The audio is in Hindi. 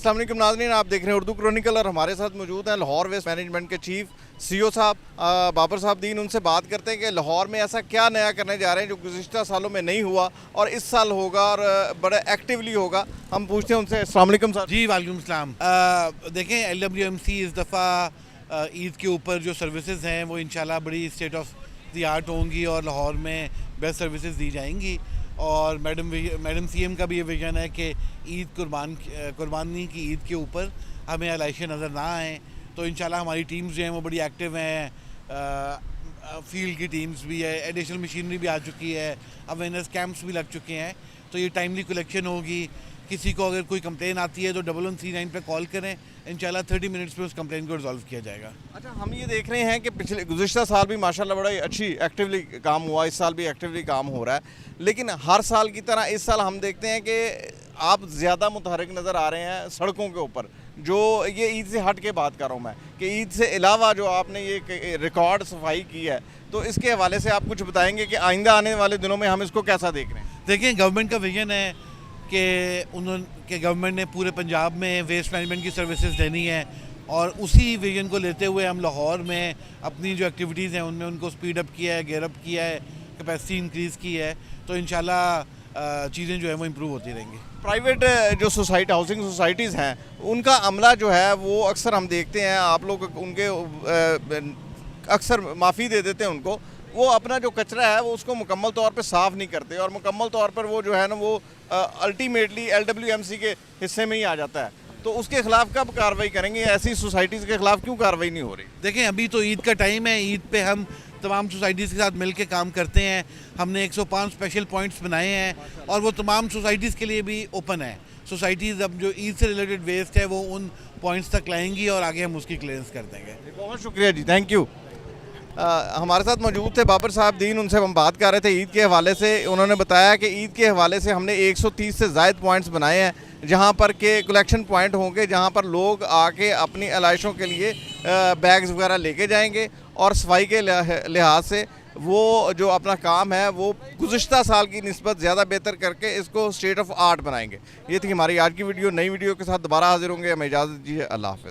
अस्सलाम वालेकुम नाज़रीन, आप देख रहे हैं उर्दू क्रॉनिकल और हमारे साथ मौजूद हैं लाहौर वेस्ट मैनेजमेंट के चीफ सीईओ साहब बाबर साहब दीन। उनसे बात करते हैं कि लाहौर में ऐसा क्या नया करने जा रहे हैं जो गुज़िश्ता सालों में नहीं हुआ और इस साल होगा और बड़ा एक्टिवली होगा। हम पूछते हैं उनसे। अस्सलाम वालेकुम साहब। जी वालेकुम सलाम। देखें, LWMC इस दफ़ा ईद के ऊपर जो सर्विसेज हैं वो इंशाल्लाह बड़ी स्टेट ऑफ द आर्ट होंगी और लाहौर में बेस्ट सर्विसेज दी जाएंगी। और मैडम CM का भी ये विजन है कि ईद कुर्बानी की ईद के ऊपर हमें अलाइशें नज़र ना आएँ। तो इंशाल्लाह हमारी टीम्स जो हैं वो बड़ी एक्टिव हैं, फील्ड की टीम्स भी है, एडिशनल मशीनरी भी आ चुकी है, अवेयरनेस कैंप्स भी लग चुके हैं। तो ये टाइमली कलेक्शन होगी। किसी को अगर कोई कंप्लेन आती है तो 1139 पे कॉल करें, इंशाल्लाह 30 मिनट्स में उस कंप्लेन को रिजॉल्व किया जाएगा। अच्छा, हम ये देख रहे हैं कि पिछले गुज़िश्ता साल भी माशाल्लाह बड़ा ही अच्छी एक्टिवली काम हुआ, इस साल भी एक्टिवली काम हो रहा है, लेकिन हर साल की तरह इस साल हम देखते हैं कि आप ज़्यादा मुतहरिक नज़र आ रहे हैं सड़कों के ऊपर। जो ये ईद से हट के बात कर रहा हूँ मैं कि ईद से अलावा जो आपने ये रिकॉर्ड सफाई की है, तो इसके हवाले से आप कुछ बताएंगे कि आइंदा आने वाले दिनों में हम इसको कैसा देख रहे हैं? देखिए, गवर्नमेंट का विजन है कि गवर्नमेंट ने पूरे पंजाब में वेस्ट मैनेजमेंट की सर्विसेज देनी है और उसी विजन को लेते हुए हम लाहौर में अपनी जो एक्टिविटीज़ हैं उनमें उनको स्पीड अप किया है, गेयर अप किया है, कैपेसिटी इंक्रीज़ की है। तो इंशाल्लाह चीज़ें जो है वो इम्प्रूव होती रहेंगी। प्राइवेट जो हाउसिंग सोसाइटीज़ हैं उनका अमला जो है वो अक्सर हम देखते हैं, आप लोग उनके अक्सर माफ़ी दे देते हैं उनको। वो अपना जो कचरा है वो उसको मुकम्मल तौर पे साफ़ नहीं करते और मुकम्मल तौर पर वो जो है ना वो अल्टीमेटली LWMC के हिस्से में ही आ जाता है। तो उसके ख़िलाफ़ कब कार्रवाई करेंगे? ऐसी सोसाइटीज़ के ख़िलाफ़ क्यों कार्रवाई नहीं हो रही? देखें, अभी तो ईद का टाइम है। ईद पे हम तमाम सोसाइटीज़ के साथ मिल के काम करते हैं। हमने 105 स्पेशल पॉइंट्स बनाए हैं और वो तमाम सोसाइटीज़ के लिए भी ओपन है। सोसाइटीज़ अब जो ईद से रिलेटेड वेस्ट है वो उन पॉइंट्स तक लाएंगी और आगे हम उसकी क्लियरेंस कर देंगे। बहुत शुक्रिया जी, थैंक यू। हमारे साथ मौजूद थे बाबर साहब दीन, उनसे हम बात कर रहे थे ईद के हवाले से। उन्होंने बताया कि ईद के हवाले से हमने 130 से ज़ायद पॉइंट्स बनाए हैं जहां पर के कलेक्शन पॉइंट होंगे, जहां पर लोग आके अपनी अलाइशों के लिए बैग्स वगैरह लेके जाएंगे और सफाई के लिहाज से वो जो अपना काम है वो गुज़िश्ता साल की निस्बत ज़्यादा बेहतर करके इसको स्टेट ऑफ आर्ट बनाएंगे। ये थी हमारी आज की वीडियो। नई वीडियो के साथ दोबारा हाजिर होंगे। हमें इजाज़त दीजिए। अल्लाह हाफ़िज़।